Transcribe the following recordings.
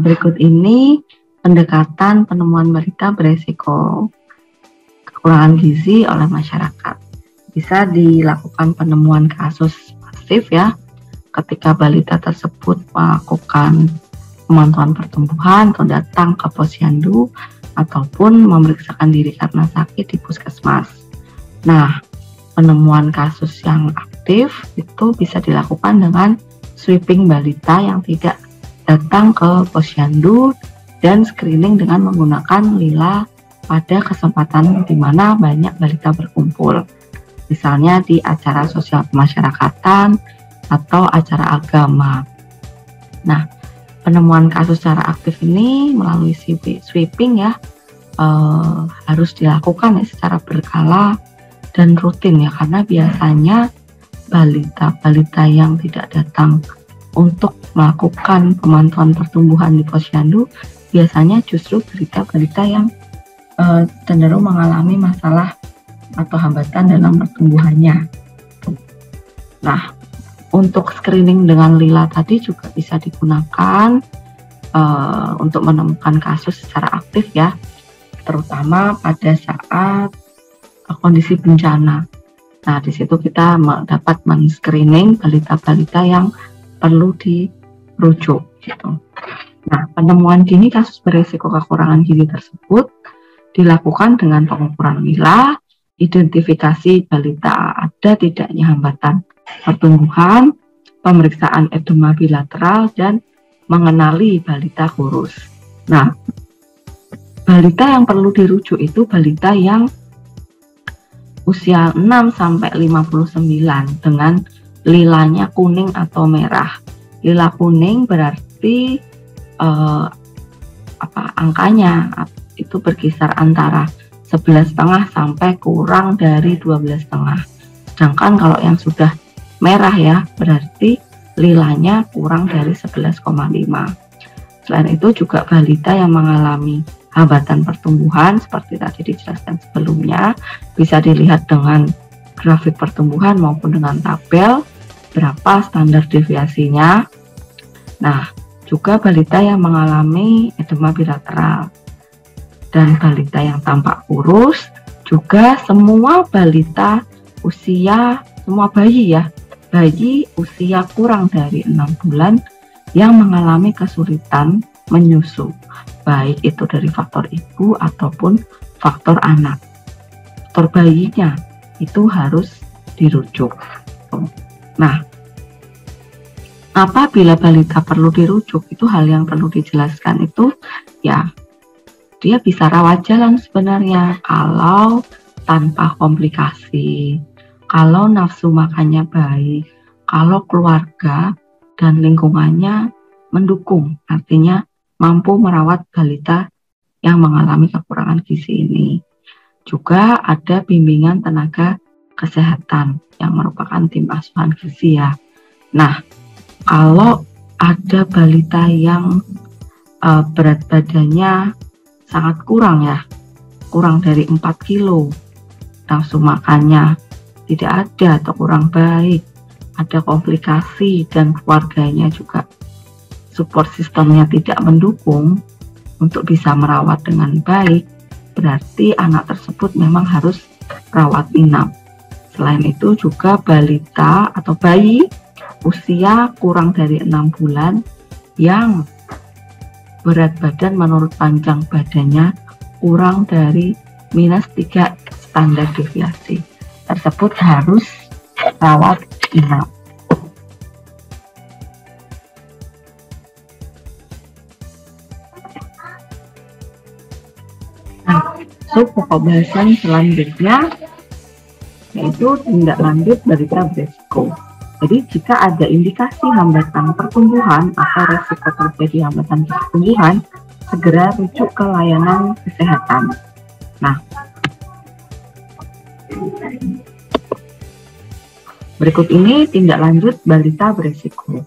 Berikut ini pendekatan penemuan balita beresiko kekurangan gizi oleh masyarakat. Bisa dilakukan penemuan kasus pasif ya, ketika balita tersebut melakukan pemantauan pertumbuhan atau datang ke posyandu ataupun memeriksakan diri karena sakit di puskesmas. Nah, penemuan kasus yang aktif itu bisa dilakukan dengan sweeping balita yang tidak datang ke posyandu dan screening dengan menggunakan lila pada kesempatan di mana banyak balita berkumpul. Misalnya di acara sosial kemasyarakatan atau acara agama. Nah, penemuan kasus secara aktif ini melalui sweeping ya harus dilakukan ya secara berkala dan rutin ya, karena biasanya balita-balita yang tidak datang untuk melakukan pemantauan pertumbuhan di posyandu biasanya justru balita-balita yang cenderung mengalami masalah atau hambatan dalam pertumbuhannya. Nah, untuk screening dengan lila tadi juga bisa digunakan untuk menemukan kasus secara aktif ya, terutama pada saat kondisi bencana. Nah, di situ kita dapat men-screening balita-balita yang perlu dirujuk gitu. Nah, penemuan dini kasus beresiko kekurangan gizi tersebut dilakukan dengan pengukuran lila, identifikasi balita ada tidaknya hambatan pertumbuhan, pemeriksaan edema bilateral, dan mengenali balita kurus. Nah, balita yang perlu dirujuk itu balita yang usia 6-59 dengan lilanya kuning atau merah. Lila kuning berarti angkanya itu berkisar antara 11,5 sampai kurang dari 12,5. Sedangkan kalau yang sudah merah ya berarti lilanya kurang dari 11,5. Selain itu juga balita yang mengalami hambatan pertumbuhan seperti tadi dijelaskan sebelumnya bisa dilihat dengan grafik pertumbuhan maupun dengan tabel berapa standar deviasinya. Nah, juga balita yang mengalami edema bilateral dan balita yang tampak kurus, juga semua balita semua bayi usia kurang dari 6 bulan yang mengalami kesulitan menyusu, baik itu dari faktor ibu ataupun faktor anak. Faktor bayinya itu harus dirujuk. Nah, apabila balita perlu dirujuk, itu hal yang perlu dijelaskan itu ya, dia bisa rawat jalan sebenarnya kalau tanpa komplikasi, kalau nafsu makannya baik, kalau keluarga dan lingkungannya mendukung, artinya mampu merawat balita yang mengalami kekurangan gizi ini. Juga ada bimbingan tenaga kesehatan yang merupakan tim asuhan gizi ya. Nah, kalau ada balita yang berat badannya sangat kurang ya, kurang dari 4 kilo, nafsu makannya tidak ada atau kurang baik, ada komplikasi dan keluarganya juga support sistemnya tidak mendukung untuk bisa merawat dengan baik, berarti anak tersebut memang harus rawat inap. Selain itu juga balita atau bayi usia kurang dari 6 bulan yang berat badan menurut panjang badannya kurang dari -3 standar deviasi tersebut harus rawat inap. Pokok bahasan selanjutnya yaitu tindak lanjut balita beresiko. Jadi jika ada indikasi hambatan pertumbuhan atau resiko terjadi hambatan pertumbuhan, segera rujuk ke layanan kesehatan. Nah, berikut ini tindak lanjut balita beresiko.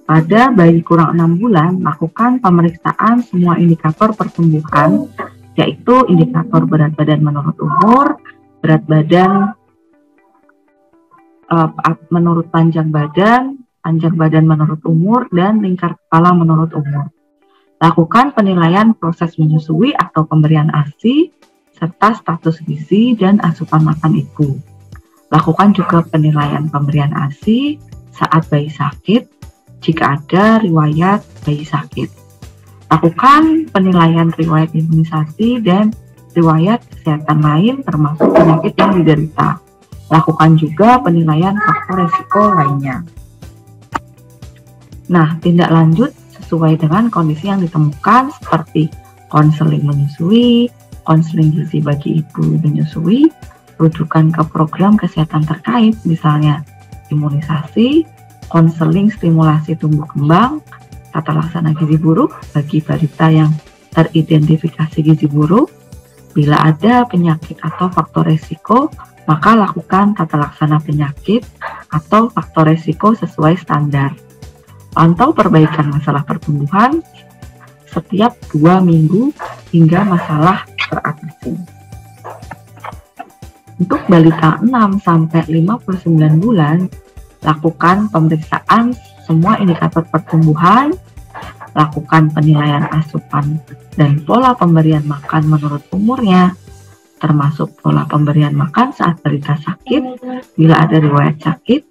Pada bayi kurang 6 bulan, lakukan pemeriksaan semua indikator pertumbuhan, yaitu indikator berat badan menurut umur, berat badan menurut panjang badan menurut umur, dan lingkar kepala menurut umur. Lakukan penilaian proses menyusui atau pemberian ASI, serta status gizi dan asupan makan ibu. Lakukan juga penilaian pemberian ASI saat bayi sakit, jika ada riwayat bayi sakit. Lakukan penilaian riwayat imunisasi dan riwayat kesehatan lain termasuk penyakit yang diderita. Lakukan juga penilaian faktor resiko lainnya. Nah, tindak lanjut sesuai dengan kondisi yang ditemukan seperti konseling menyusui, konseling gizi bagi ibu menyusui, rujukan ke program kesehatan terkait, misalnya imunisasi, konseling stimulasi tumbuh kembang, tata laksana gizi buruk bagi balita yang teridentifikasi gizi buruk. Bila ada penyakit atau faktor resiko, maka lakukan tata laksana penyakit atau faktor resiko sesuai standar. Pantau perbaikan masalah pertumbuhan setiap 2 minggu hingga masalah teratasi. Untuk balita 6-59 bulan, lakukan pemeriksaan semua indikator pertumbuhan, lakukan penilaian asupan dan pola pemberian makan menurut umurnya, termasuk pola pemberian makan saat balita sakit, bila ada riwayat sakit,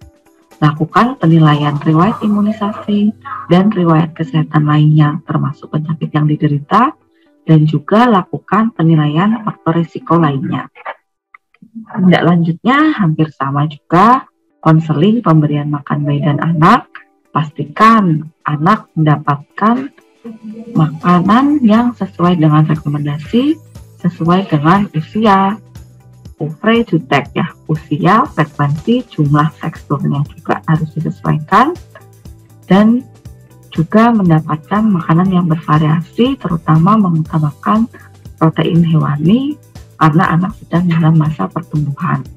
lakukan penilaian riwayat imunisasi dan riwayat kesehatan lainnya, termasuk penyakit yang diderita, dan juga lakukan penilaian faktor risiko lainnya. Tindak lanjutnya hampir sama juga, konseling pemberian makan bayi dan anak, pastikan anak mendapatkan makanan yang sesuai dengan rekomendasi, sesuai dengan usia, free to take ya, usia, frekuensi, jumlah teksturnya juga harus disesuaikan, dan juga mendapatkan makanan yang bervariasi, terutama mengutamakan protein hewani karena anak sedang dalam masa pertumbuhan.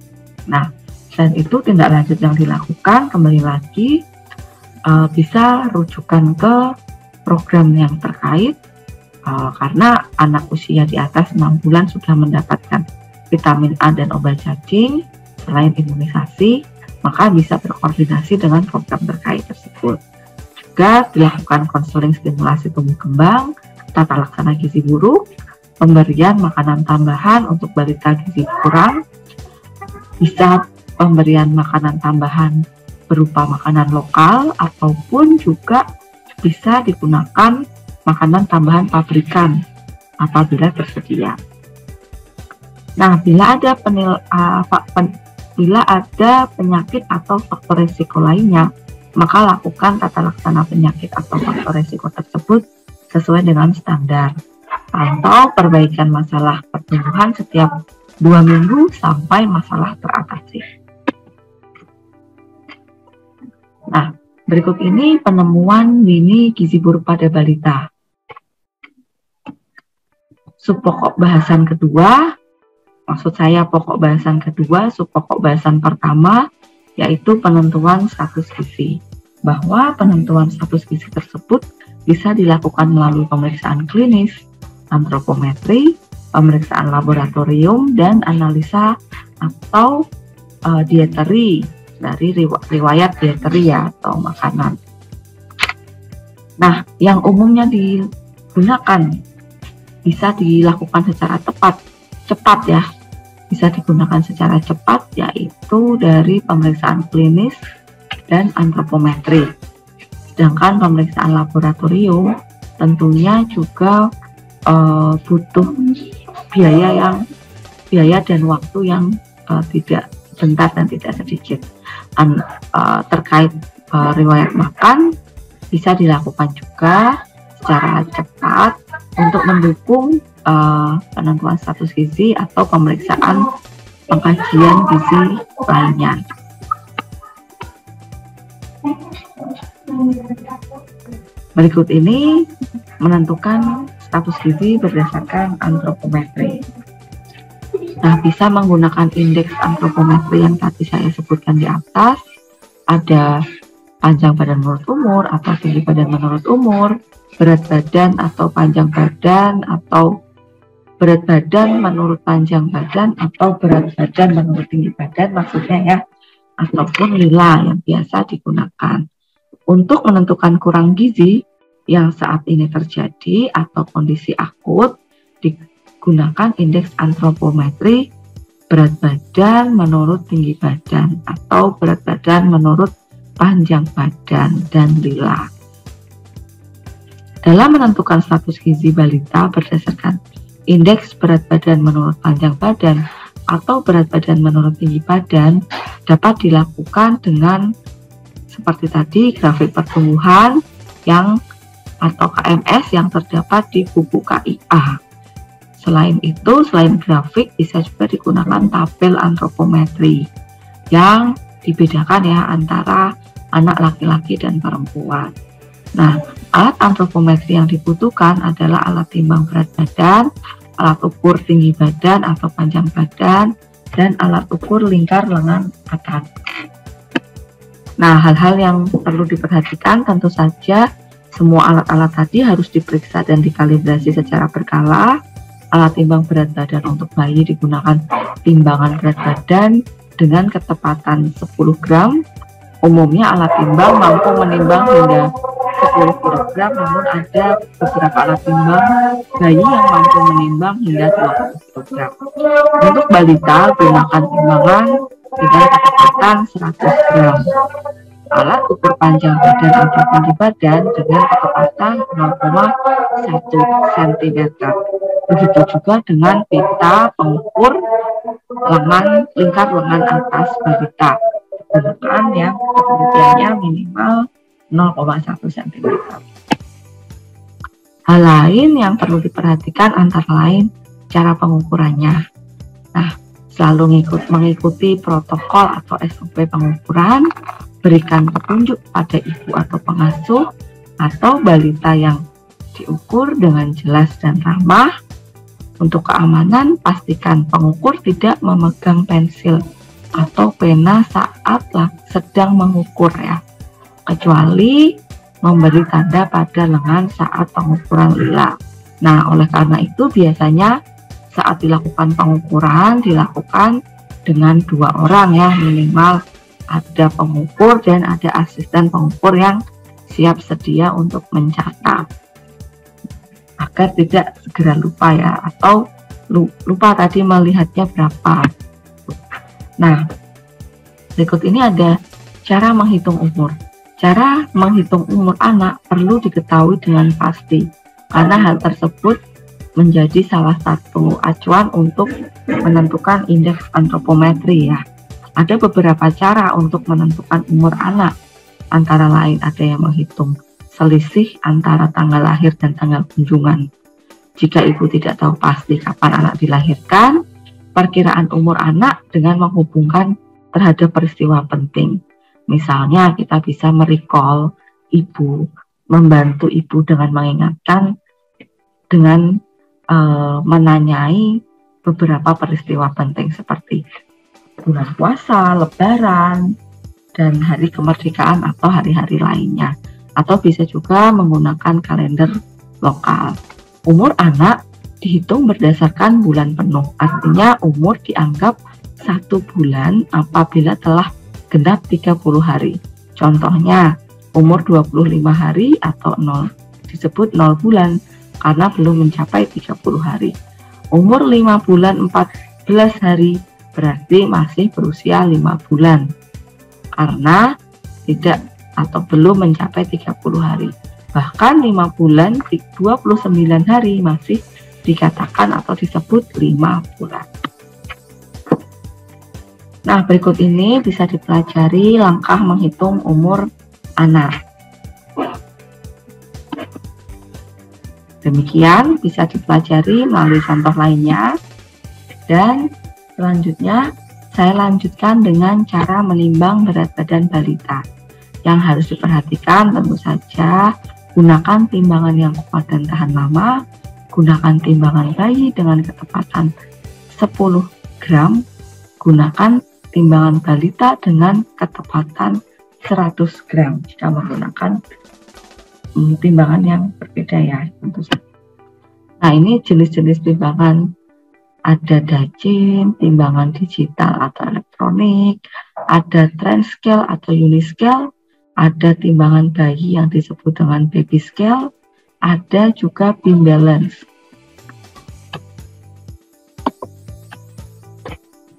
Nah, dan itu tindak lanjut yang dilakukan kembali lagi bisa rujukan ke program yang terkait karena anak usia di atas 6 bulan sudah mendapatkan vitamin A dan obat cacing selain imunisasi, maka bisa berkoordinasi dengan program terkait tersebut. Juga dilakukan konseling stimulasi tumbuh kembang, tata laksana gizi buruk, pemberian makanan tambahan untuk balita gizi kurang, bisa pemberian makanan tambahan berupa makanan lokal ataupun juga bisa digunakan makanan tambahan pabrikan apabila tersedia. Nah, bila ada penyakit atau faktor risiko lainnya, maka lakukan tata laksana penyakit atau faktor risiko tersebut sesuai dengan standar. Pantau perbaikan masalah pertumbuhan setiap 2 minggu sampai masalah teratasi. Nah, berikut ini penemuan dini gizi buruk pada balita. Subpokok bahasan kedua, maksud saya pokok bahasan kedua, subpokok bahasan pertama, yaitu penentuan status gizi. Bahwa penentuan status gizi tersebut bisa dilakukan melalui pemeriksaan klinis, antropometri, pemeriksaan laboratorium, dan analisa atau dieteri, dari riwayat dieteri ya, atau makanan. Nah, yang umumnya digunakan bisa dilakukan secara cepat ya, bisa digunakan secara cepat, yaitu dari pemeriksaan klinis dan antropometri. Sedangkan pemeriksaan laboratorium tentunya juga butuh biaya dan waktu yang tidak sebentar dan tidak sedikit. Terkait riwayat makan bisa dilakukan juga secara cepat untuk mendukung penentuan status gizi atau pemeriksaan pengkajian gizi lainnya. Berikut ini menentukan status gizi berdasarkan antropometri. Nah, bisa menggunakan indeks antropometri yang tadi saya sebutkan di atas. Ada panjang badan menurut umur atau tinggi badan menurut umur, berat badan atau panjang badan, atau berat badan menurut panjang badan, atau berat badan menurut tinggi badan maksudnya ya, ataupun lila yang biasa digunakan. Untuk menentukan kurang gizi yang saat ini terjadi atau kondisi akut, digunakan indeks antropometri berat badan menurut tinggi badan atau berat badan menurut panjang badan dan lila. Dalam menentukan status gizi balita berdasarkan indeks berat badan menurut panjang badan atau berat badan menurut tinggi badan dapat dilakukan dengan seperti tadi grafik pertumbuhan yang atau KMS yang terdapat di buku KIA. Selain itu, selain grafik bisa juga digunakan tabel antropometri yang dibedakan ya antara anak laki-laki dan perempuan. Nah, alat antropometri yang dibutuhkan adalah alat timbang berat badan, alat ukur tinggi badan atau panjang badan, dan alat ukur lingkar lengan atas. Nah, hal-hal yang perlu diperhatikan tentu saja semua alat-alat tadi harus diperiksa dan dikalibrasi secara berkala. Alat timbang berat badan untuk bayi digunakan timbangan berat badan dengan ketepatan 10 gram. Umumnya alat timbang mampu menimbang hingga 10 kg, namun ada beberapa alat timbang bayi yang mampu menimbang hingga 20 kg. Untuk balita, gunakan timbangan dengan ketepatan 100 gram. Alat ukur panjang badan atau tinggi badan dengan ketepatan 0,1 cm. Begitu juga dengan pita pengukur lingkar lengan atas balita. Gunakan yang ketinggiannya minimal 0,1 cm. Hal lain yang perlu diperhatikan antara lain cara pengukurannya. Nah, selalu mengikuti protokol atau SOP pengukuran, berikan petunjuk pada ibu atau pengasuh atau balita yang diukur dengan jelas dan ramah. Untuk keamanan, pastikan pengukur tidak memegang pensil atau pena saat sedang mengukur ya, kecuali memberi tanda pada lengan saat pengukuran lila. Nah, oleh karena itu biasanya saat dilakukan pengukuran dilakukan dengan 2 orang ya, minimal ada pengukur dan ada asisten pengukur yang siap sedia untuk mencatat agar tidak segera lupa ya, atau lupa tadi melihatnya berapa. Nah, berikut ini ada cara menghitung umur. Cara menghitung umur anak perlu diketahui dengan pasti, karena hal tersebut menjadi salah satu acuan untuk menentukan indeks antropometri ya. Ada beberapa cara untuk menentukan umur anak, antara lain ada yang menghitung selisih antara tanggal lahir dan tanggal kunjungan. Jika ibu tidak tahu pasti kapan anak dilahirkan, perkiraan umur anak dengan menghubungkan terhadap peristiwa penting. Misalnya kita bisa merecall ibu, membantu ibu dengan mengingatkan, dengan menanyai beberapa peristiwa penting seperti bulan puasa, lebaran, dan hari kemerdekaan atau hari-hari lainnya. Atau bisa juga menggunakan kalender lokal. Umur anak dihitung berdasarkan bulan penuh, artinya umur dianggap 1 bulan apabila telah genap 30 hari. Contohnya, umur 25 hari atau 0 disebut 0 bulan karena belum mencapai 30 hari. Umur 5 bulan 14 hari berarti masih berusia 5 bulan karena tidak atau belum mencapai 30 hari. Bahkan 5 bulan 29 hari masih dikatakan atau disebut 5 bulan. Nah, berikut ini bisa dipelajari langkah menghitung umur anak. Demikian bisa dipelajari melalui contoh lainnya. Dan selanjutnya saya lanjutkan dengan cara menimbang berat badan balita. Yang harus diperhatikan tentu saja gunakan timbangan yang kuat dan tahan lama, gunakan timbangan bayi dengan ketepatan 10 gram, gunakan timbangan balita dengan ketepatan 100 gram jika menggunakan timbangan yang berbeda ya tentu saja. Nah, ini jenis-jenis timbangan, ada dajin, timbangan digital atau elektronik, ada trend scale atau uniscale, ada timbangan bayi yang disebut dengan baby scale, ada juga beam balance.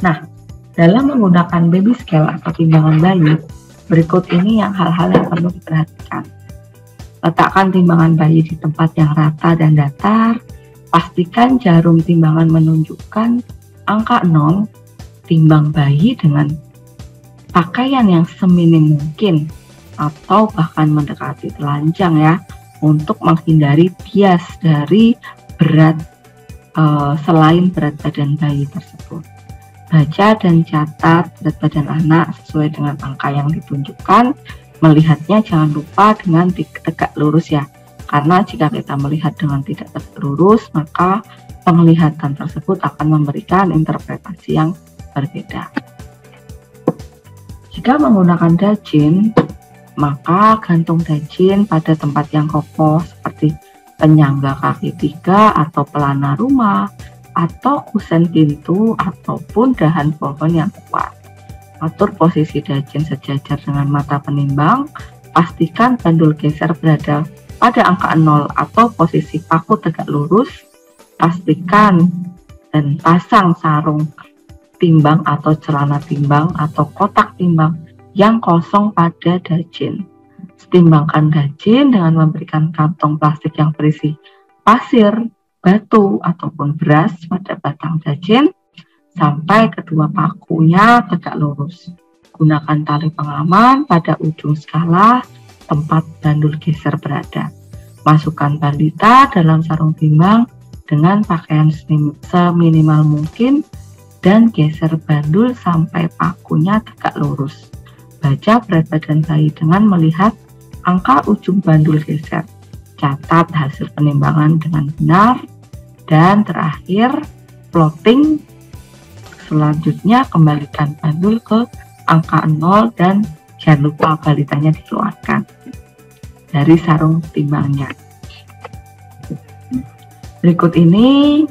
Nah, dalam menggunakan baby scale atau timbangan bayi, berikut ini yang hal-hal yang perlu diperhatikan. Letakkan timbangan bayi di tempat yang rata dan datar. Pastikan jarum timbangan menunjukkan angka 0. Timbang bayi dengan pakaian yang seminim mungkin atau bahkan mendekati telanjang ya, untuk menghindari bias dari berat selain berat badan bayi tersebut. Baca dan catat berat badan anak sesuai dengan angka yang ditunjukkan. Melihatnya jangan lupa dengan tegak lurus ya, karena jika kita melihat dengan tidak tegak lurus, maka penglihatan tersebut akan memberikan interpretasi yang berbeda. Jika menggunakan dajin, maka gantung dajin pada tempat yang kokoh seperti penyangga kaki 3 atau pelana rumah, atau kusen pintu, ataupun dahan pohon yang kuat. Atur posisi dajin sejajar dengan mata penimbang. Pastikan bandul geser berada pada angka 0 atau posisi paku tegak lurus. Pastikan dan pasang sarung timbang atau celana timbang atau kotak timbang yang kosong pada dajin. Setimbangkan dajin dengan memberikan kantong plastik yang berisi pasir, batu, ataupun beras pada batang dajin sampai kedua pakunya tegak lurus. Gunakan tali pengaman pada ujung skala tempat bandul geser berada. Masukkan balita dalam sarung timbang dengan pakaian seminimal mungkin dan geser bandul sampai pakunya tegak lurus. Baca berat badan bayi dengan melihat angka ujung bandul geser. Catat hasil penimbangan dengan benar. Dan terakhir, plotting. Selanjutnya kembalikan bandul ke angka 0 dan jangan lupa balitanya dikeluarkan dari sarung timbangnya. Berikut ini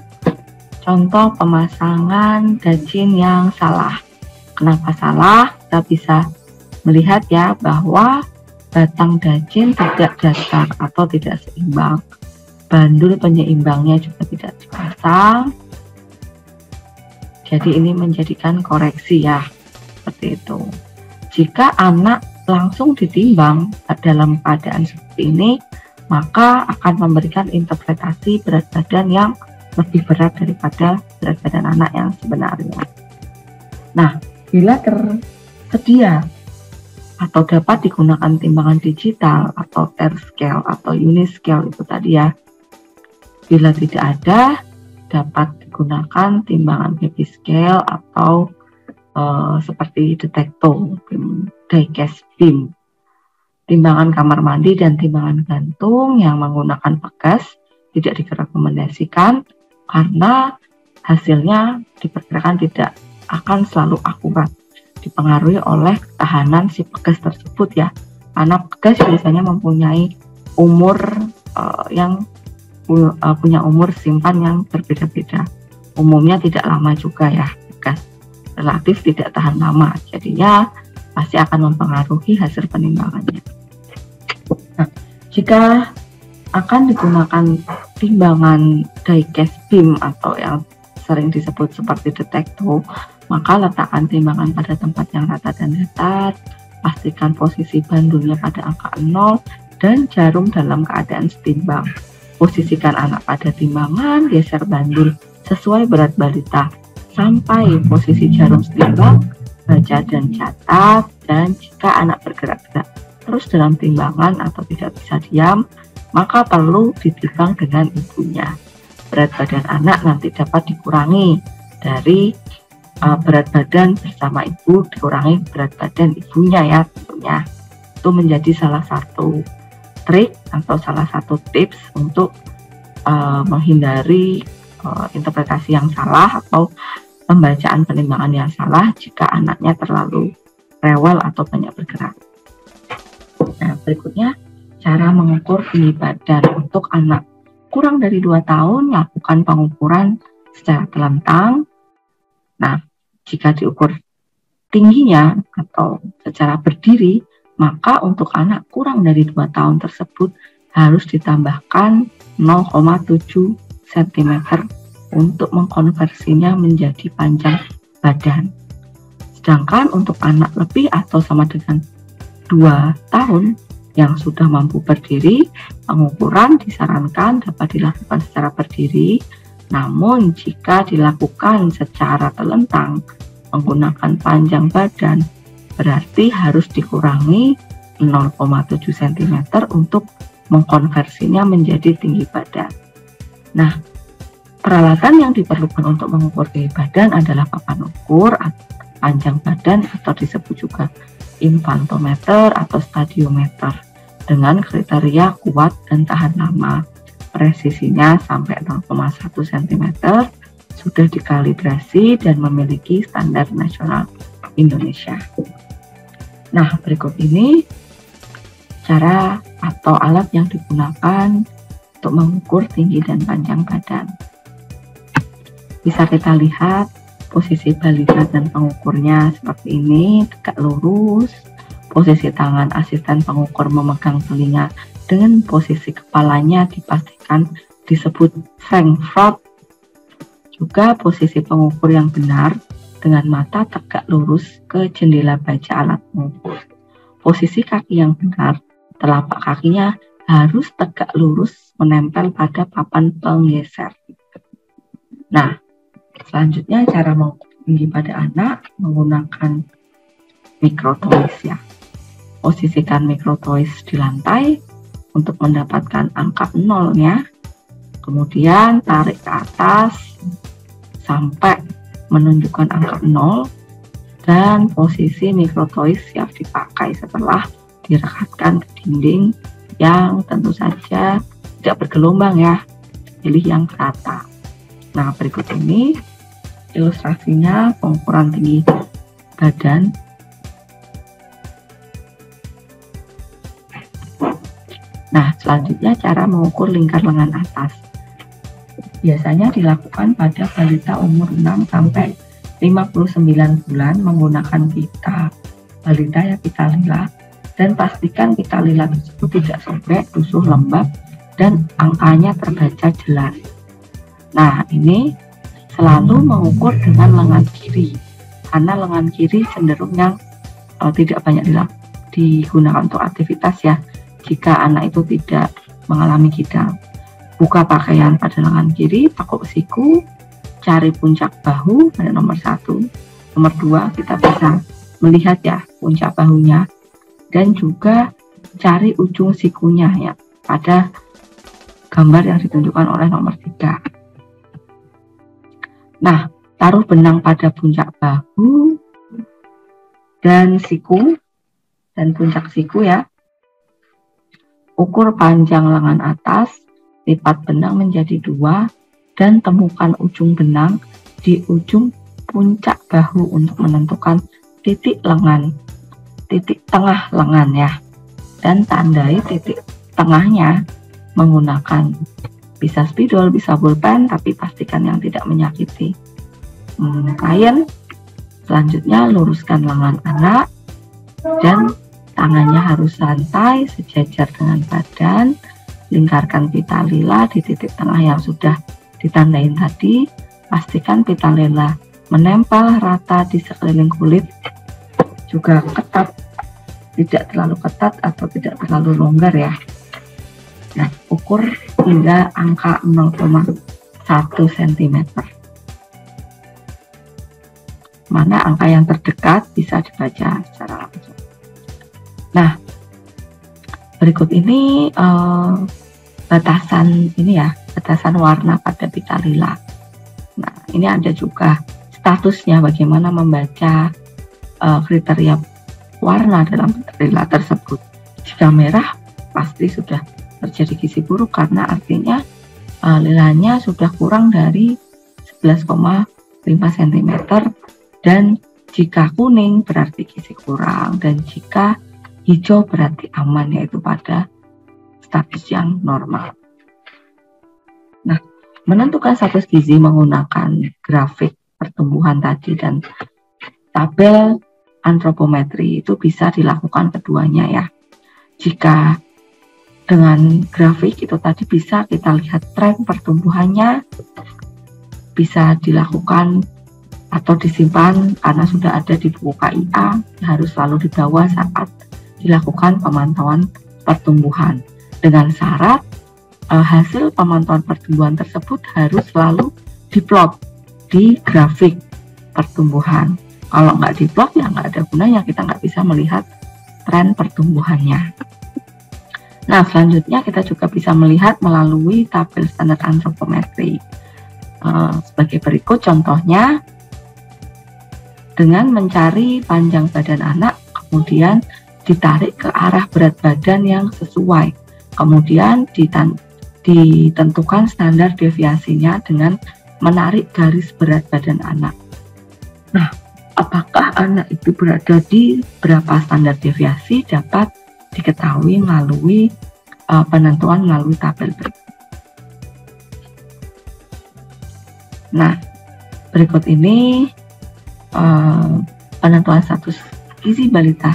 contoh pemasangan dajin yang salah. Kenapa salah? Kita bisa melihat ya bahwa batang dajin tidak datar atau tidak seimbang. Bandul penyeimbangnya juga tidak dipasang. Jadi ini menjadikan koreksi ya, seperti itu. Jika anak langsung ditimbang dalam keadaan seperti ini, maka akan memberikan interpretasi berat badan yang lebih berat daripada berat badan anak yang sebenarnya. Nah, bila tersedia atau dapat digunakan timbangan digital atau third scale atau uniscale itu tadi ya, bila tidak ada, dapat digunakan timbangan baby scale atau seperti detektor, diecast beam, timbangan kamar mandi dan timbangan gantung yang menggunakan pegas tidak direkomendasikan karena hasilnya diperkirakan tidak akan selalu akurat, dipengaruhi oleh ketahanan si pegas tersebut ya, karena pegas biasanya mempunyai umur yang punya umur simpan yang berbeda-beda. Umumnya tidak lama juga ya, gas relatif tidak tahan lama, jadinya pasti akan mempengaruhi hasil penimbangannya. Nah, jika akan digunakan timbangan diecast beam atau yang sering disebut seperti detektor, maka letakkan timbangan pada tempat yang rata dan datar. Pastikan posisi bandulnya pada angka 0 dan jarum dalam keadaan setimbang. Posisikan anak pada timbangan, geser bandul sesuai berat balita sampai posisi jarum setimbang, baca dan catat. Dan jika anak bergerak-gerak terus dalam timbangan atau tidak bisa diam, maka perlu ditimbang dengan ibunya. Berat badan anak nanti dapat dikurangi dari berat badan bersama ibu, dikurangi berat badan ibunya ya tentunya. Itu menjadi salah satu trik atau salah satu tips untuk menghindari interpretasi yang salah atau pembacaan penimbangan yang salah jika anaknya terlalu rewel atau banyak bergerak. Nah, berikutnya cara mengukur tinggi badan untuk anak kurang dari 2 tahun, lakukan pengukuran secara telentang. Nah, jika diukur tingginya atau secara berdiri, maka untuk anak kurang dari 2 tahun tersebut harus ditambahkan 0,7 cm untuk mengkonversinya menjadi panjang badan. Sedangkan untuk anak lebih atau sama dengan 2 tahun yang sudah mampu berdiri, pengukuran disarankan dapat dilakukan secara berdiri, namun jika dilakukan secara telentang menggunakan panjang badan, berarti harus dikurangi 0,7 cm untuk mengkonversinya menjadi tinggi badan. Nah, peralatan yang diperlukan untuk mengukur tinggi badan adalah papan ukur, panjang badan atau disebut juga infantometer atau stadiometer dengan kriteria kuat dan tahan lama. Presisinya sampai 0,1 cm, sudah dikalibrasi dan memiliki standar nasional Indonesia. Nah, berikut ini cara atau alat yang digunakan untuk mengukur tinggi dan panjang badan. Bisa kita lihat posisi balita dan pengukurnya seperti ini, tegak lurus. Posisi tangan asisten pengukur memegang telinga dengan posisi kepalanya dipastikan disebut Frankfurt. Juga posisi pengukur yang benar dengan mata tegak lurus ke jendela baja alat pengukur. Posisi kaki yang benar, telapak kakinya harus tegak lurus menempel pada papan penggeser. Nah, selanjutnya cara mengukur tinggi pada anak menggunakan microtoys ya. Posisikan microtoys di lantai untuk mendapatkan angka 0-nya. Kemudian tarik ke atas sampai menunjukkan angka 0 dan posisi microtoys siap dipakai setelah direkatkan ke dinding yang tentu saja tidak bergelombang ya. Pilih yang rata. Nah, berikut ini ilustrasinya pengukuran tinggi badan. Nah, selanjutnya cara mengukur lingkar lengan atas. Biasanya dilakukan pada balita umur 6 sampai 59 bulan menggunakan pita. Balita ya pita lila, dan pastikan pita lila tersebut tidak sobek, lusuh, lembab, dan angkanya terbaca jelas. Nah, ini selalu mengukur dengan lengan kiri, karena lengan kiri cenderung yang tidak banyak digunakan untuk aktivitas ya, jika anak itu tidak mengalami kidal. Buka pakaian pada lengan kiri, pakuk siku, cari puncak bahu pada nomor 1. Nomor 2 kita bisa melihat ya puncak bahunya, dan juga cari ujung sikunya ya pada gambar yang ditunjukkan oleh nomor 3. Nah, taruh benang pada puncak bahu dan siku dan puncak siku ya. Ukur panjang lengan atas, lipat benang menjadi 2 dan temukan ujung benang di ujung puncak bahu untuk menentukan titik lengan, titik tengah lengan ya. Dan tandai titik tengahnya menggunakan bisa spidol, bisa pulpen, tapi pastikan yang tidak menyakiti klien. Selanjutnya luruskan lengan anak dan tangannya harus santai sejajar dengan badan. Lingkarkan pita lila di titik tengah yang sudah ditandain tadi. Pastikan pita lila menempel rata di sekeliling kulit, juga ketat, tidak terlalu ketat atau tidak terlalu longgar ya. Nah, ukur hingga angka 0,1 cm. Mana angka yang terdekat bisa dibaca secara langsung. Nah, berikut ini batasan warna pada pita lila. Nah, ini ada juga statusnya bagaimana membaca kriteria warna dalam pita lila tersebut. Jika merah pasti sudah terjadi gizi buruk, karena artinya lilanya sudah kurang dari 11,5 cm, dan jika kuning berarti gizi kurang, dan jika hijau berarti aman, yaitu pada status yang normal. Nah, menentukan status gizi menggunakan grafik pertumbuhan tadi dan tabel antropometri itu bisa dilakukan keduanya ya. Jika dengan grafik itu tadi bisa kita lihat tren pertumbuhannya, bisa dilakukan atau disimpan karena sudah ada di buku KIA, harus selalu dibawa saat dilakukan pemantauan pertumbuhan. Dengan syarat hasil pemantauan pertumbuhan tersebut harus selalu diplot di grafik pertumbuhan. Kalau nggak diplot ya nggak ada gunanya, kita nggak bisa melihat tren pertumbuhannya. Nah, selanjutnya kita juga bisa melihat melalui tabel standar antropometri. Sebagai berikut contohnya, dengan mencari panjang badan anak, kemudian ditarik ke arah berat badan yang sesuai, kemudian ditentukan standar deviasinya dengan menarik garis berat badan anak. Nah, apakah anak itu berada di berapa standar deviasi dapat diketahui melalui penentuan melalui tabel berikut. Nah, berikut ini penentuan status gizi balita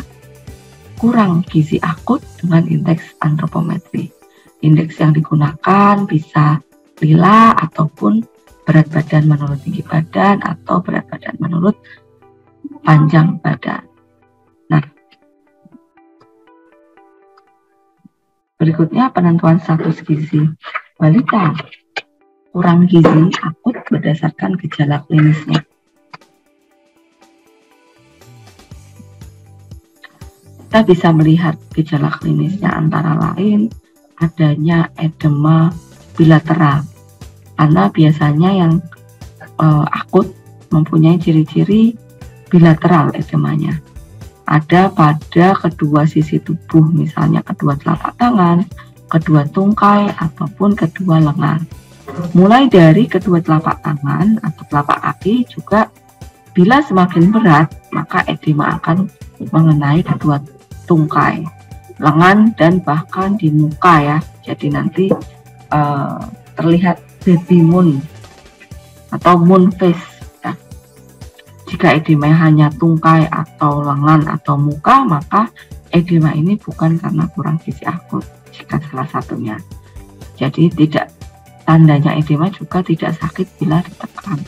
kurang gizi akut dengan indeks antropometri. Indeks yang digunakan bisa lila ataupun berat badan menurut tinggi badan atau berat badan menurut panjang badan. Nah, berikutnya penentuan status gizi balita kurang gizi akut berdasarkan gejala klinisnya. Kita bisa melihat gejala klinisnya antara lain adanya edema bilateral, karena biasanya yang akut mempunyai ciri-ciri bilateral edemanya. Ada pada kedua sisi tubuh, misalnya kedua telapak tangan, kedua tungkai, ataupun kedua lengan. Mulai dari kedua telapak tangan atau telapak kaki juga, bila semakin berat, maka edema akan mengenai kedua tungkai, lengan, dan bahkan di muka ya. Jadi nanti terlihat baby moon atau moon face. Jika edema hanya tungkai atau lengan atau muka, maka edema ini bukan karena kurang gizi akut jika salah satunya. Jadi tandanya edema juga tidak sakit bila ditekan.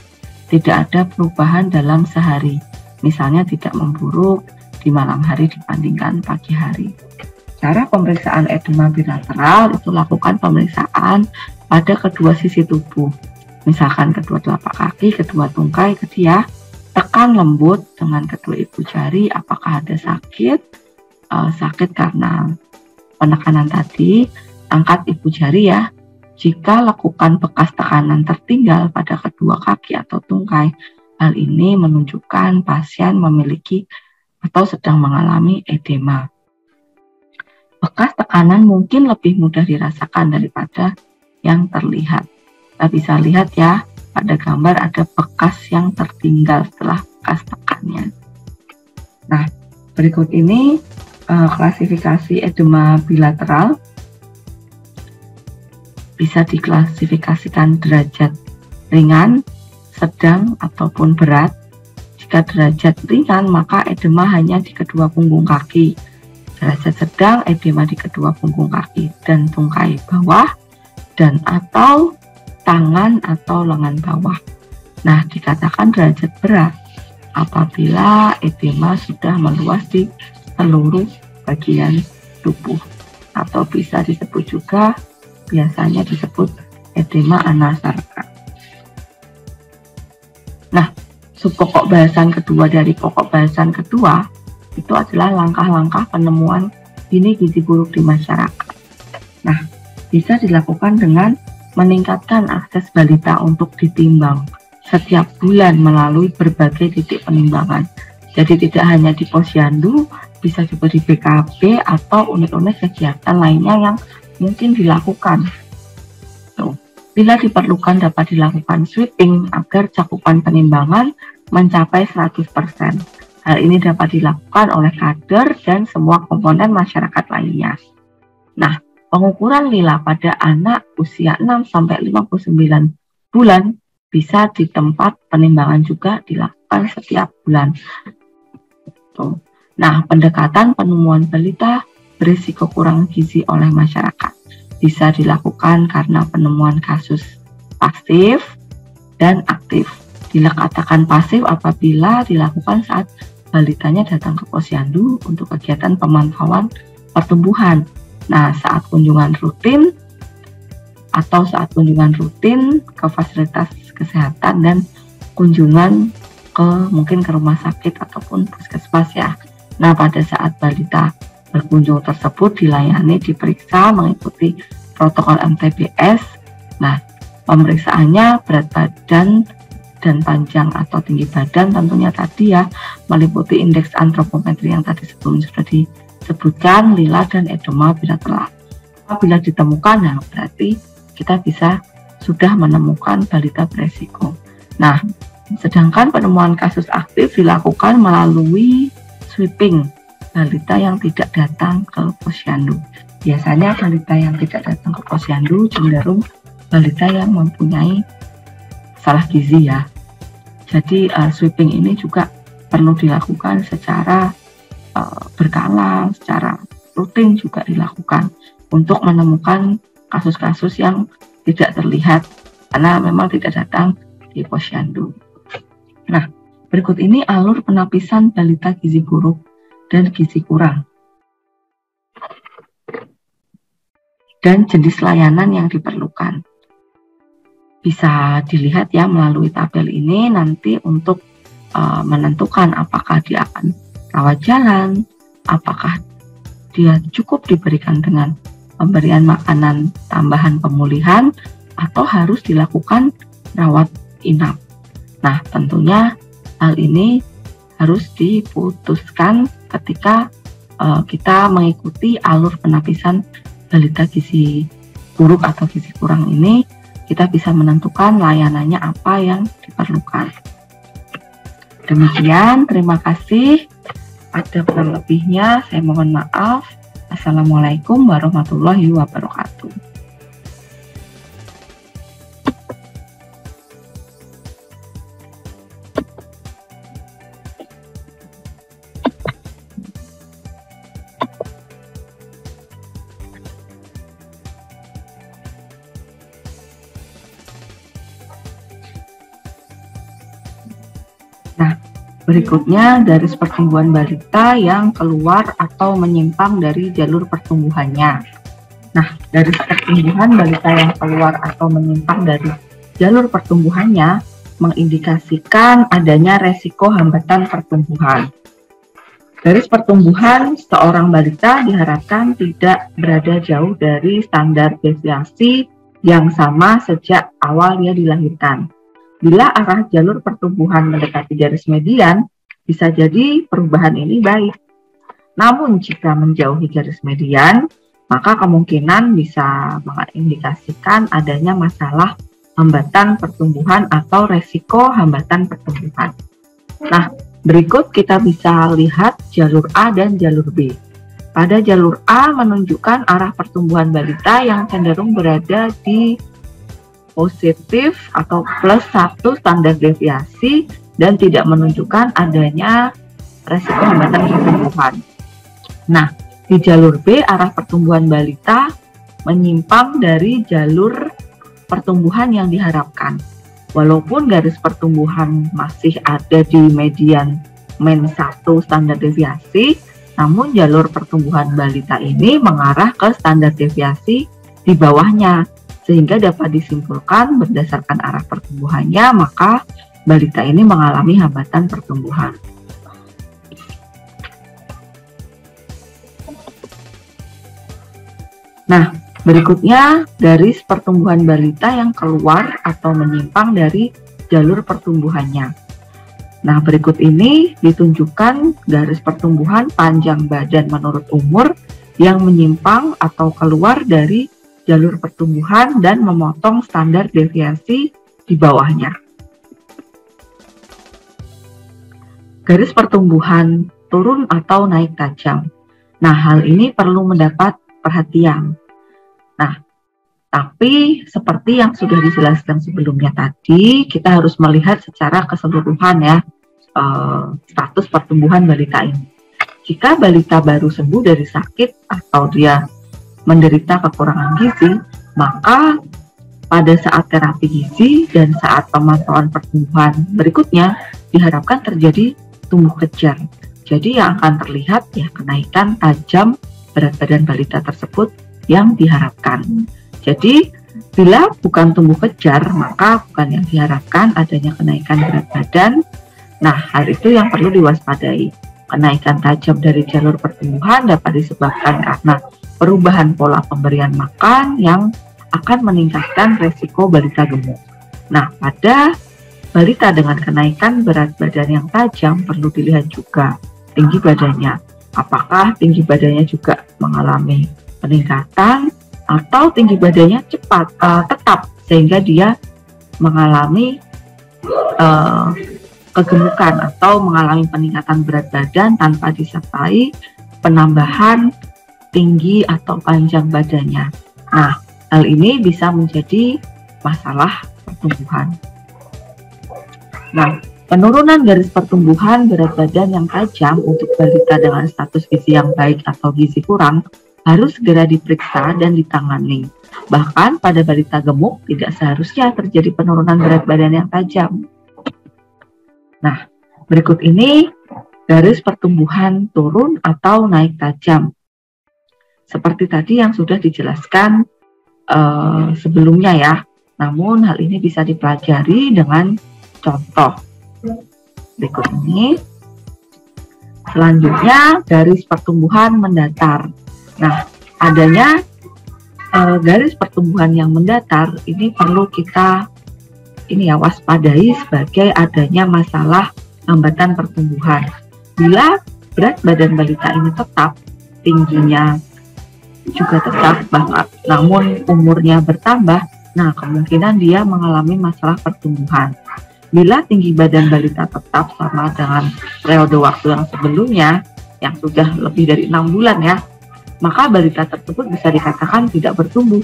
Tidak ada perubahan dalam sehari, misalnya tidak memburuk di malam hari dibandingkan pagi hari. Cara pemeriksaan edema bilateral itu lakukan pemeriksaan pada kedua sisi tubuh, misalkan kedua telapak kaki, kedua tungkai, ketiak. Tekan lembut dengan kedua ibu jari apakah ada sakit, sakit karena penekanan tadi, angkat ibu jari ya. Jika lakukan bekas tekanan tertinggal pada kedua kaki atau tungkai, hal ini menunjukkan pasien memiliki atau sedang mengalami edema. Bekas tekanan mungkin lebih mudah dirasakan daripada yang terlihat. Kita bisa lihat ya, pada gambar ada bekas yang tertinggal setelah bekas tekannya. Nah, berikut ini klasifikasi edema bilateral. Bisa diklasifikasikan derajat ringan, sedang, ataupun berat. Jika derajat ringan, maka edema hanya di kedua punggung kaki. Derajat sedang, edema di kedua punggung kaki dan tungkai bawah, dan atau tangan atau lengan bawah. Nah, dikatakan derajat berat apabila edema sudah meluas di seluruh bagian tubuh, atau bisa disebut juga, biasanya disebut edema anasarka. Nah, subpokok bahasan kedua dari pokok bahasan kedua itu adalah langkah-langkah penemuan dini gizi buruk di masyarakat. Nah, bisa dilakukan dengan meningkatkan akses balita untuk ditimbang setiap bulan melalui berbagai titik penimbangan. Jadi tidak hanya di posyandu, bisa juga di BKB atau unit-unit kegiatan lainnya yang mungkin dilakukan. Bila diperlukan dapat dilakukan sweeping agar cakupan penimbangan mencapai 100%. Hal ini dapat dilakukan oleh kader dan semua komponen masyarakat lainnya. Nah, pengukuran lila pada anak usia 6-59 bulan bisa di tempat penimbangan juga dilakukan setiap bulan. Nah, pendekatan penemuan balita berisiko kurang gizi oleh masyarakat bisa dilakukan karena penemuan kasus pasif dan aktif. Dikatakan pasif apabila dilakukan saat balitanya datang ke posyandu untuk kegiatan pemantauan pertumbuhan. Nah, saat kunjungan rutin ke fasilitas kesehatan dan kunjungan mungkin ke rumah sakit ataupun puskesmas ya. Nah, pada saat balita berkunjung tersebut dilayani, diperiksa mengikuti protokol MTBS. Nah, pemeriksaannya berat badan dan panjang atau tinggi badan tentunya tadi ya, meliputi indeks antropometri yang tadi sebelumnya sudah disebutkan, lila dan edema bila telat. Apabila ditemukan, nah berarti kita sudah menemukan balita beresiko. Nah, sedangkan penemuan kasus aktif dilakukan melalui sweeping balita yang tidak datang ke posyandu. Biasanya balita yang tidak datang ke posyandu cenderung balita yang mempunyai salah gizi ya. Jadi sweeping ini juga perlu dilakukan secara berkala, secara rutin juga dilakukan untuk menemukan kasus-kasus yang tidak terlihat karena memang tidak datang di posyandu. Nah, berikut ini alur penapisan balita gizi buruk dan gizi kurang dan jenis layanan yang diperlukan. Bisa dilihat ya melalui tabel ini nanti untuk menentukan apakah dia akan rawat jalan, apakah dia cukup diberikan dengan pemberian makanan tambahan pemulihan atau harus dilakukan rawat inap. Nah, tentunya hal ini harus diputuskan ketika kita mengikuti alur penapisan balita gizi buruk atau gizi kurang ini. Kita bisa menentukan layanannya apa yang diperlukan. Demikian, terima kasih. Ada kurang lebihnya, saya mohon maaf. Assalamualaikum warahmatullahi wabarakatuh. Nah, berikutnya garis pertumbuhan balita yang keluar atau menyimpang dari jalur pertumbuhannya. Nah, garis pertumbuhan balita yang keluar atau menyimpang dari jalur pertumbuhannya mengindikasikan adanya resiko hambatan pertumbuhan. Garis pertumbuhan seorang balita diharapkan tidak berada jauh dari standar deviasi yang sama sejak awal dia dilahirkan. Bila arah jalur pertumbuhan mendekati garis median, bisa jadi perubahan ini baik. Namun jika menjauhi garis median, maka kemungkinan bisa mengindikasikan adanya masalah hambatan pertumbuhan atau resiko hambatan pertumbuhan. Nah, berikut kita bisa lihat jalur A dan jalur B. Pada jalur A menunjukkan arah pertumbuhan balita yang cenderung berada di positif atau plus 1 standar deviasi dan tidak menunjukkan adanya resiko hambatan pertumbuhan. Nah, di jalur B arah pertumbuhan balita menyimpang dari jalur pertumbuhan yang diharapkan. Walaupun garis pertumbuhan masih ada di median min 1 standar deviasi, namun jalur pertumbuhan balita ini mengarah ke standar deviasi di bawahnya, sehingga dapat disimpulkan berdasarkan arah pertumbuhannya, maka balita ini mengalami hambatan pertumbuhan. Nah, berikutnya garis pertumbuhan balita yang keluar atau menyimpang dari jalur pertumbuhannya. Nah, berikut ini ditunjukkan garis pertumbuhan panjang badan menurut umur yang menyimpang atau keluar dari jalur pertumbuhan dan memotong standar deviasi di bawahnya. garis pertumbuhan turun atau naik tajam. Nah, hal ini perlu mendapat perhatian. Nah, tapi seperti yang sudah dijelaskan sebelumnya tadi, kita harus melihat secara keseluruhan ya status pertumbuhan balita ini. Jika balita baru sembuh dari sakit atau dia menderita kekurangan gizi, maka pada saat terapi gizi dan saat pemantauan pertumbuhan berikutnya diharapkan terjadi tumbuh kejar. Jadi yang akan terlihat ya kenaikan tajam berat badan balita tersebut yang diharapkan. Jadi bila bukan tumbuh kejar, maka bukan yang diharapkan adanya kenaikan berat badan. Nah, hal itu yang perlu diwaspadai. Kenaikan tajam dari jalur pertumbuhan dapat disebabkan karena perubahan pola pemberian makan yang akan meningkatkan resiko balita gemuk. Nah, pada balita dengan kenaikan berat badan yang tajam perlu dilihat juga tinggi badannya. Apakah tinggi badannya juga mengalami peningkatan atau tinggi badannya tetap sehingga dia mengalami kegemukan atau mengalami peningkatan berat badan tanpa disertai penambahan tinggi atau panjang badannya. Nah, hal ini bisa menjadi masalah pertumbuhan. Nah, penurunan garis pertumbuhan berat badan yang tajam untuk balita dengan status gizi yang baik atau gizi kurang harus segera diperiksa dan ditangani. Bahkan pada balita gemuk tidak seharusnya terjadi penurunan berat badan yang tajam. Nah, berikut ini garis pertumbuhan turun atau naik tajam. Seperti tadi yang sudah dijelaskan sebelumnya ya. Namun hal ini bisa dipelajari dengan contoh. Berikut ini. Selanjutnya garis pertumbuhan mendatar. Nah, adanya garis pertumbuhan yang mendatar ini perlu kita waspadai sebagai adanya masalah hambatan pertumbuhan. Bila berat badan balita ini tetap, tingginya juga tetap, namun umurnya bertambah, nah kemungkinan dia mengalami masalah pertumbuhan. Bila tinggi badan balita tetap sama dengan periode waktu yang sebelumnya, yang sudah lebih dari 6 bulan ya, maka balita tersebut bisa dikatakan tidak bertumbuh.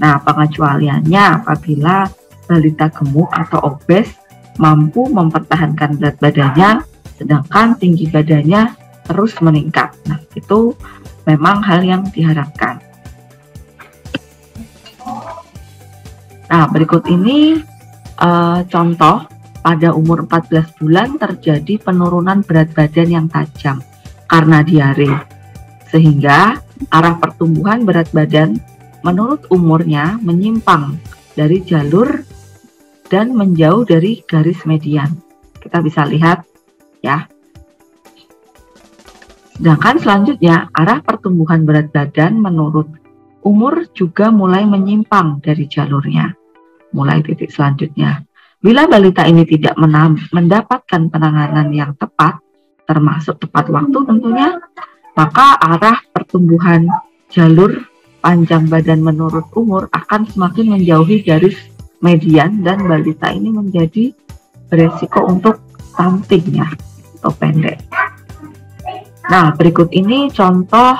Nah, pengecualiannya apabila balita gemuk atau obes mampu mempertahankan berat badannya, sedangkan tinggi badannya terus meningkat. Nah, itu memang hal yang diharapkan. Nah, berikut ini contoh pada umur 14 bulan terjadi penurunan berat badan yang tajam karena diare. Sehingga arah pertumbuhan berat badan menurut umurnya menyimpang dari jalur dan menjauh dari garis median. Kita bisa lihat ya. Sedangkan selanjutnya arah pertumbuhan berat badan menurut umur juga mulai menyimpang dari jalurnya. Mulai titik selanjutnya. Bila balita ini tidak mendapatkan penanganan yang tepat, termasuk tepat waktu tentunya, maka arah pertumbuhan jalur panjang badan menurut umur akan semakin menjauhi garis median dan balita ini menjadi beresiko untuk stunting ya, atau pendek. Nah, berikut ini contoh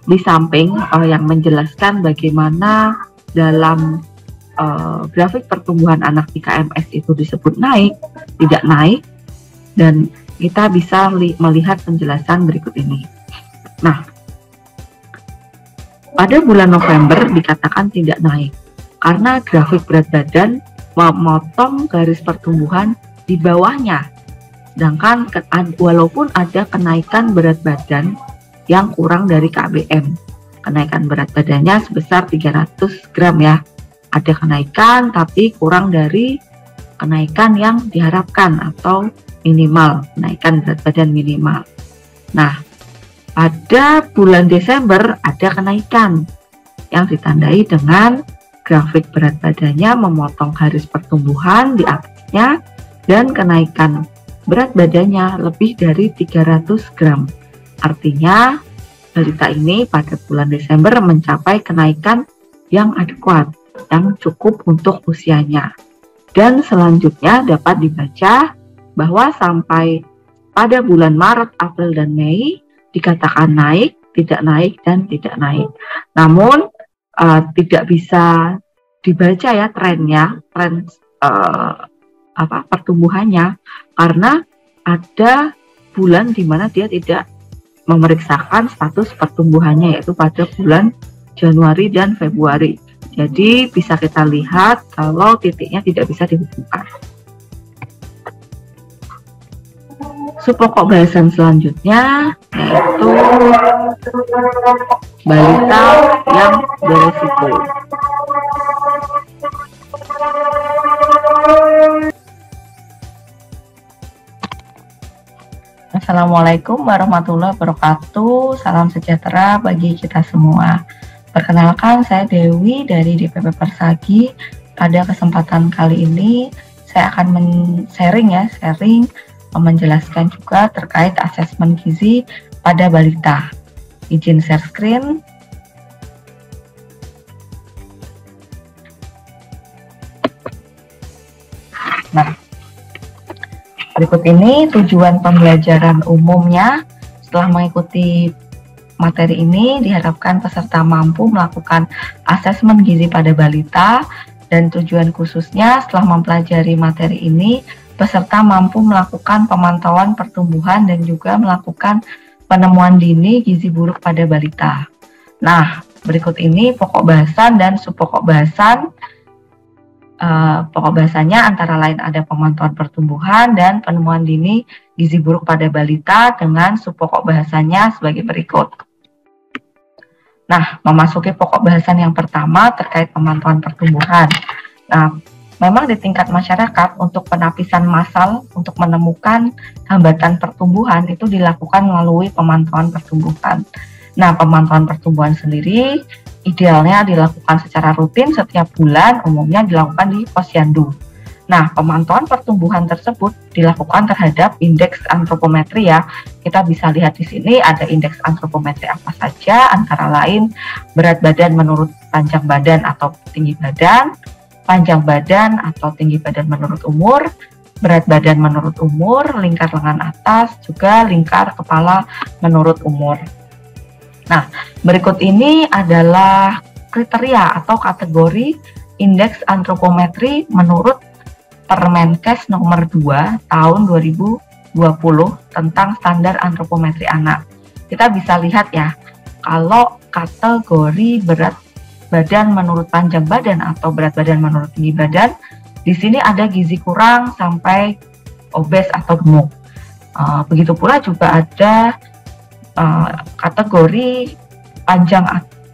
di samping yang menjelaskan bagaimana dalam grafik pertumbuhan anak di KMS itu disebut naik, tidak naik, dan kita bisa melihat penjelasan berikut ini. Nah, pada bulan November dikatakan tidak naik karena grafik berat badan memotong garis pertumbuhan di bawahnya. Sedangkan walaupun ada kenaikan berat badan yang kurang dari KBM, kenaikan berat badannya sebesar 300 gram ya. Ada kenaikan tapi kurang dari kenaikan yang diharapkan atau minimal, kenaikan berat badan minimal. Nah, pada bulan Desember ada kenaikan yang ditandai dengan grafik berat badannya memotong garis pertumbuhan di atasnya dan kenaikan berat badannya lebih dari 300 gram. Artinya balita ini pada bulan Desember mencapai kenaikan yang adekuat, yang cukup untuk usianya. Dan selanjutnya dapat dibaca bahwa sampai pada bulan Maret, April, dan Mei dikatakan naik, tidak naik, dan tidak naik. Namun tidak bisa dibaca ya tren pertumbuhannya, karena ada bulan di mana dia tidak memeriksakan status pertumbuhannya, yaitu pada bulan Januari dan Februari. Jadi bisa kita lihat kalau titiknya tidak bisa dihubungkan. Subpokok bahasan selanjutnya yaitu balita yang beresiko. Assalamualaikum warahmatullahi wabarakatuh. Salam sejahtera bagi kita semua. Perkenalkan, saya Dewi dari DPP Persagi. Pada kesempatan kali ini saya akan sharing menjelaskan juga terkait asesmen gizi pada balita. Izin share screen. Nah, berikut ini tujuan pembelajaran umumnya. Setelah mengikuti materi ini, diharapkan peserta mampu melakukan asesmen gizi pada balita, dan tujuan khususnya setelah mempelajari materi ini, peserta mampu melakukan pemantauan pertumbuhan dan juga melakukan penemuan dini gizi buruk pada balita. Nah, berikut ini pokok bahasan dan subpokok bahasan. Pokok bahasannya antara lain ada pemantauan pertumbuhan dan penemuan dini gizi buruk pada balita, dengan subpokok bahasannya sebagai berikut. Nah, memasuki pokok bahasan yang pertama terkait pemantauan pertumbuhan. Nah, memang di tingkat masyarakat untuk penapisan massal untuk menemukan hambatan pertumbuhan itu dilakukan melalui pemantauan pertumbuhan. Nah, pemantauan pertumbuhan sendiri idealnya dilakukan secara rutin setiap bulan, umumnya dilakukan di posyandu. Nah, pemantauan pertumbuhan tersebut dilakukan terhadap indeks antropometri ya. Kita bisa lihat di sini ada indeks antropometri apa saja, antara lain berat badan menurut panjang badan atau tinggi badan, panjang badan atau tinggi badan menurut umur, berat badan menurut umur, lingkar lengan atas, juga lingkar kepala menurut umur. Nah, berikut ini adalah kriteria atau kategori indeks antropometri menurut Permenkes nomor 2 tahun 2020 tentang standar antropometri anak. Kita bisa lihat ya, kalau kategori berat badan menurut panjang badan atau berat badan menurut tinggi badan, di sini ada gizi kurang sampai obes atau gemuk. Begitu pula juga ada kategori panjang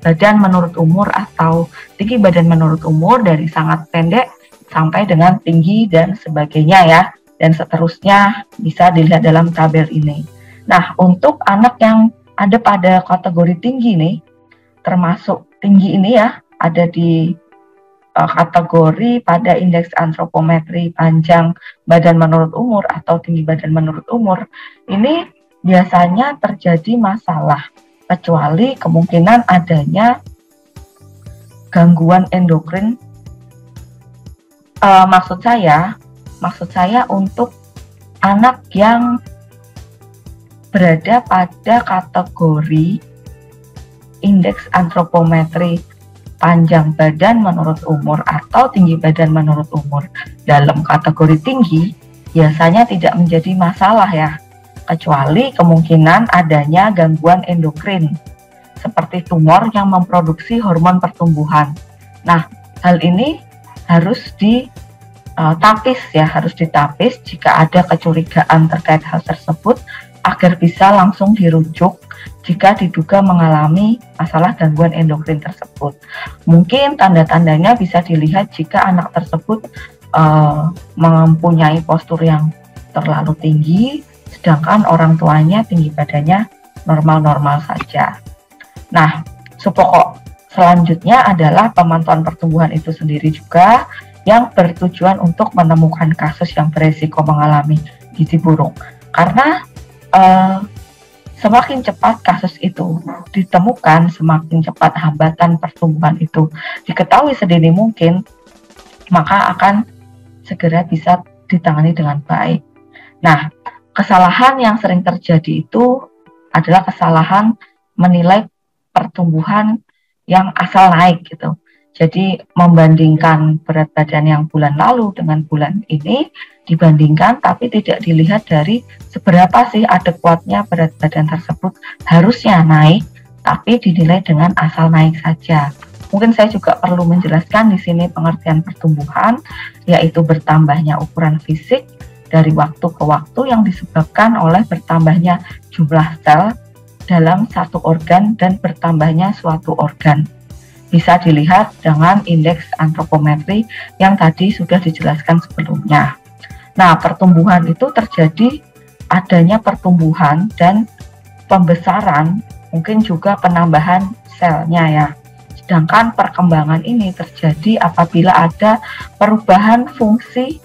badan menurut umur atau tinggi badan menurut umur, dari sangat pendek sampai dengan tinggi dan sebagainya ya, dan seterusnya bisa dilihat dalam tabel ini. Nah, untuk anak yang ada pada kategori tinggi nih, termasuk tinggi ini ya, ada di kategori pada indeks antropometri panjang badan menurut umur atau tinggi badan menurut umur, ini biasanya terjadi masalah, kecuali kemungkinan adanya gangguan endokrin. Maksud saya untuk anak yang berada pada kategori indeks antropometri panjang badan menurut umur atau tinggi badan menurut umur dalam kategori tinggi, biasanya tidak menjadi masalah ya, kecuali kemungkinan adanya gangguan endokrin seperti tumor yang memproduksi hormon pertumbuhan. Nah, hal ini harus ditapis jika ada kecurigaan terkait hal tersebut, agar bisa langsung dirujuk jika diduga mengalami masalah gangguan endokrin tersebut. Mungkin tanda-tandanya bisa dilihat jika anak tersebut mempunyai postur yang terlalu tinggi, sedangkan orang tuanya tinggi badannya normal-normal saja. Nah, subpokok selanjutnya adalah pemantauan pertumbuhan itu sendiri juga yang bertujuan untuk menemukan kasus yang beresiko mengalami gizi buruk. Karena semakin cepat kasus itu ditemukan, semakin cepat hambatan pertumbuhan itu diketahui sedini mungkin, maka akan segera bisa ditangani dengan baik. Nah, kesalahan yang sering terjadi itu adalah kesalahan menilai pertumbuhan yang asal naik gitu. Jadi membandingkan berat badan yang bulan lalu dengan bulan ini dibandingkan, tapi tidak dilihat dari seberapa sih adekuatnya berat badan tersebut harusnya naik, tapi dinilai dengan asal naik saja. Mungkin saya juga perlu menjelaskan di sini pengertian pertumbuhan, yaitu bertambahnya ukuran fisik dari waktu ke waktu yang disebabkan oleh bertambahnya jumlah sel dalam satu organ dan bertambahnya suatu organ. Bisa dilihat dengan indeks antropometri yang tadi sudah dijelaskan sebelumnya. Nah, pertumbuhan itu terjadi adanya pertumbuhan dan pembesaran, mungkin juga penambahan selnya ya. Sedangkan perkembangan ini terjadi apabila ada perubahan fungsi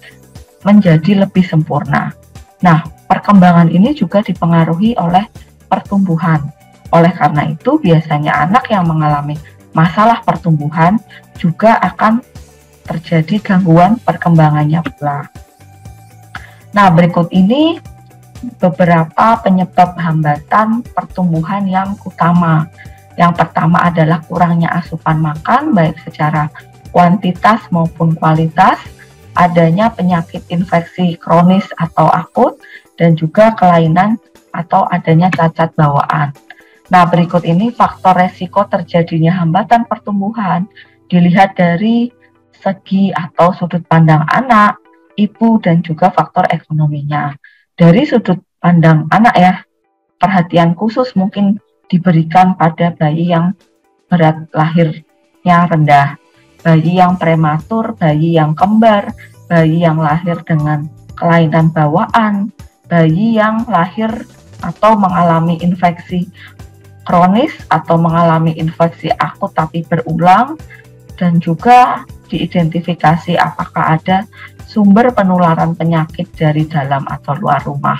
menjadi lebih sempurna. Nah, perkembangan ini juga dipengaruhi oleh pertumbuhan. Oleh karena itu, biasanya anak yang mengalami masalah pertumbuhan juga akan terjadi gangguan perkembangannya pula. Nah, berikut ini beberapa penyebab hambatan pertumbuhan yang utama. Yang pertama adalah kurangnya asupan makan, baik secara kuantitas maupun kualitas, adanya penyakit infeksi kronis atau akut, dan juga kelainan atau adanya cacat bawaan. Nah, berikut ini faktor resiko terjadinya hambatan pertumbuhan dilihat dari segi atau sudut pandang anak, ibu, dan juga faktor ekonominya. Dari sudut pandang anak ya, perhatian khusus mungkin diberikan pada bayi yang berat lahirnya rendah, bayi yang prematur, bayi yang kembar, bayi yang lahir dengan kelainan bawaan, bayi yang lahir atau mengalami infeksi kronis atau mengalami infeksi akut tapi berulang, dan juga diidentifikasi apakah ada sumber penularan penyakit dari dalam atau luar rumah.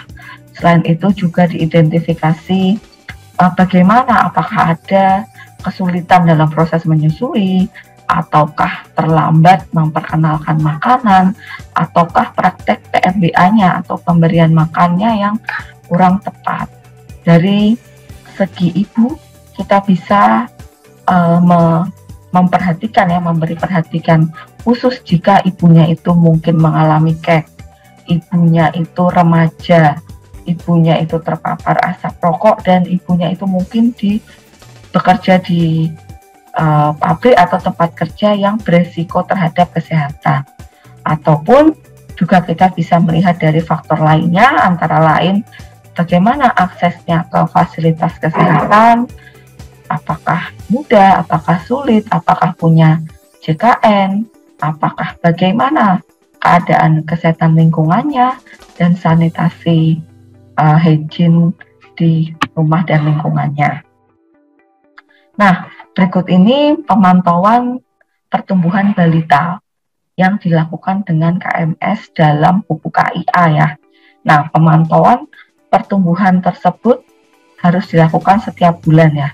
Selain itu juga diidentifikasi bagaimana, apakah ada kesulitan dalam proses menyusui, ataukah terlambat memperkenalkan makanan, ataukah praktek PMBA-nya atau pemberian makannya yang kurang tepat. Dari segi ibu, kita bisa memperhatikan ya, memberi perhatian khusus jika ibunya itu mungkin mengalami kek, ibunya itu remaja, ibunya itu terpapar asap rokok, dan ibunya itu mungkin bekerja di pabrik atau tempat kerja yang beresiko terhadap kesehatan. Ataupun juga kita bisa melihat dari faktor lainnya, antara lain bagaimana aksesnya ke fasilitas kesehatan, apakah mudah, apakah sulit, apakah punya JKN, apakah bagaimana keadaan kesehatan lingkungannya, dan sanitasi hygiene di rumah dan lingkungannya. Nah, berikut ini pemantauan pertumbuhan balita yang dilakukan dengan KMS dalam pupuk KIA ya. Nah, pemantauan pertumbuhan tersebut harus dilakukan setiap bulan ya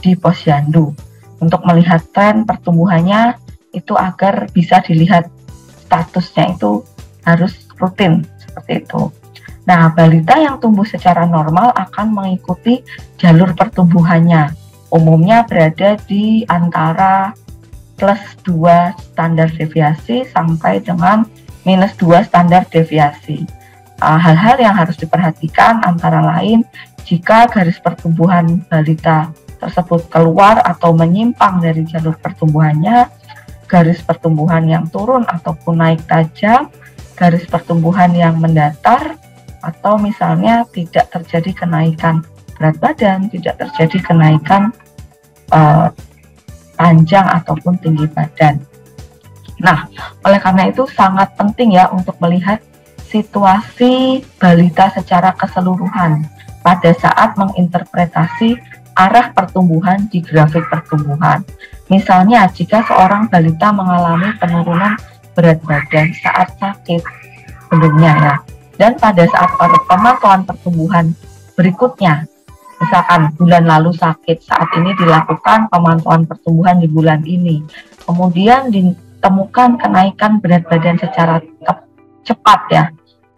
di posyandu untuk melihat tren pertumbuhannya itu agar bisa dilihat statusnya itu harus rutin seperti itu. Nah, balita yang tumbuh secara normal akan mengikuti jalur pertumbuhannya. Umumnya berada di antara +2 standar deviasi sampai dengan -2 standar deviasi. Hal-hal yang harus diperhatikan antara lain jika garis pertumbuhan balita tersebut keluar atau menyimpang dari jalur pertumbuhannya, garis pertumbuhan yang turun ataupun naik tajam, garis pertumbuhan yang mendatar, atau misalnya tidak terjadi kenaikan berat badan, tidak terjadi kenaikan panjang ataupun tinggi badan. Nah, oleh karena itu sangat penting ya untuk melihat situasi balita secara keseluruhan pada saat menginterpretasi arah pertumbuhan di grafik pertumbuhan. Misalnya, jika seorang balita mengalami penurunan berat badan saat sakit sebelumnya ya, dan pada saat pemantauan pertumbuhan berikutnya, misalkan bulan lalu sakit, saat ini dilakukan pemantauan pertumbuhan di bulan ini, kemudian ditemukan kenaikan berat badan secara cepat ya,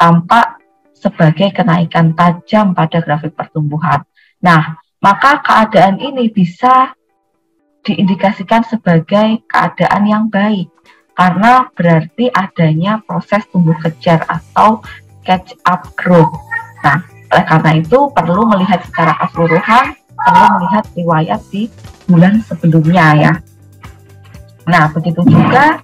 tampak sebagai kenaikan tajam pada grafik pertumbuhan. Nah, maka keadaan ini bisa diindikasikan sebagai keadaan yang baik karena berarti adanya proses tumbuh kejar atau catch up growth. Nah, oleh karena itu perlu melihat secara keseluruhan, perlu melihat riwayat di bulan sebelumnya ya. Nah, begitu juga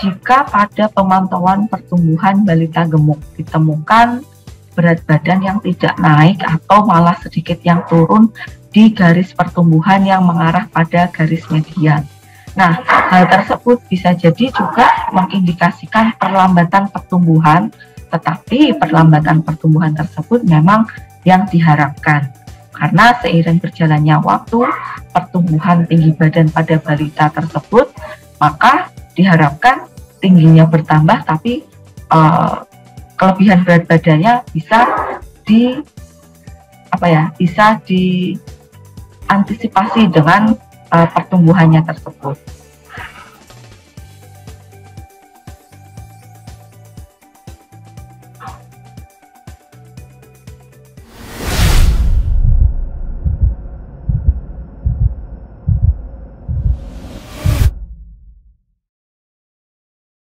jika pada pemantauan pertumbuhan balita gemuk ditemukan berat badan yang tidak naik atau malah sedikit yang turun di garis pertumbuhan yang mengarah pada garis median. Nah, hal tersebut bisa jadi juga mengindikasikan perlambatan pertumbuhan, tetapi perlambatan pertumbuhan tersebut memang yang diharapkan. Karena seiring berjalannya waktu, pertumbuhan tinggi badan pada balita tersebut, maka diharapkan tingginya bertambah, tapi kelebihan berat badannya bisa diantisipasi dengan pertumbuhannya tersebut.